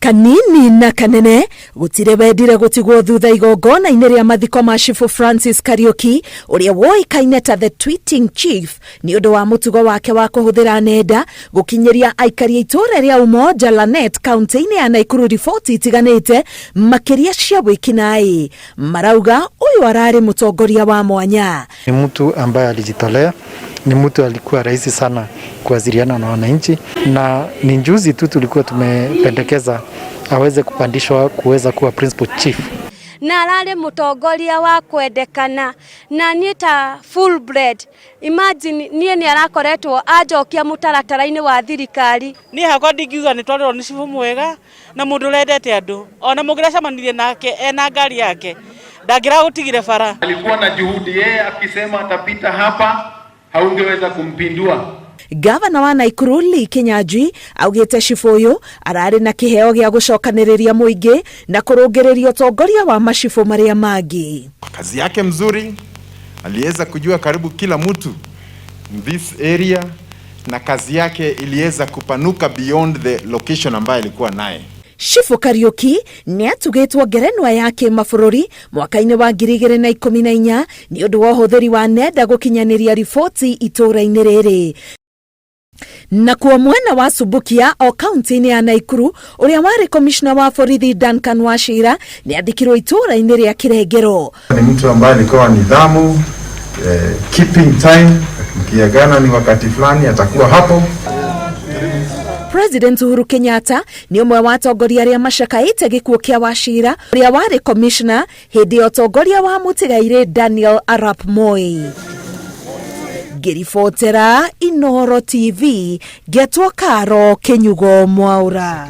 Kanini na kanene gutire wendire gutigwo thutha igongona-inĩ rĩa mathiko ma Chifu Francis Kariuki uria woĩkaine ta the tweeting chief ni ũndũ wa mũtugo wake wa kũhũthĩra nenda gũkinyĩria aikari itũra rĩa Umoja Lanet kaunti-inĩ ya Nakuru riboti itiganĩte makĩria cia wĩkinaĩ. Marauga ũyũ ararĩ mũtongoria wa mwanya. Ni mtu ambaye alijitolea, ni mtu alikuwa rahisi sana kuwasiliana na wananchi, na ni juzi tu tulikuwa tumependekeza aweze kupandishwa kuweza kuwa principal chief. Na ararĩ mũtongoria wa kwendekana na niĩ ta full bred. Imagine niĩ nĩ arakoretwo anjokia mũtaratara-inĩ wa thirikari. Niĩ hakwa ndingiuga nĩ twarĩrwo nĩ Chifu mwega na mũndũ ũrendete andũ. Ona mũngĩracemanirie nake ena ngari yake ndangĩra gũtigire bara. Alikuwa na juhudi, yeye akisema atapita hapa haungeweza kumpindua. Gavana wa Nakuru Lee Kinyanjui augĩte Chifu ũyũ ararĩ na kĩheo gĩa gũcokanĩrĩria mũingĩ na kũrũngĩrĩria ũtongoria wa machifu marĩa mangĩ. Kazi yake mzuri, aliweza kujua karibu kila mtu in this area, na kazi yake iliweza kupanuka beyond the location ambayo ilikuwa naye. Chifu Kariuki nĩ atugĩtwo ngerenwa ya kĩmabũrũri mwaka-inĩ wa 2014 nĩ ũndũ wa ũhũthĩri wa nenda gũkinyanĩria riboti itũra-inĩ rĩrĩ. Na kwa mwena wa Subukia o kaunti-inĩ ya Nakuru uria warĩ commissioner wa borithi Duncan Wachira nĩ andĩkirwo itũra-inĩ rĩa Kĩrengero. Ni mtu ambaye alikuwa nidhamu, keeping time, mkiagana ni wakati fulani atakuwa hapo. President Uhuru Kenyatta ni ũmwe wa atongoria arĩa macakaĩte gĩkuũ kĩa Wachira ũrĩa warĩ commissioner hĩndĩ ya ũtongoria wa mũtigairĩ Daniel Arap Moi. Ngĩribotera Inooro TV, Getwo Karo Kenyugo Mwaura.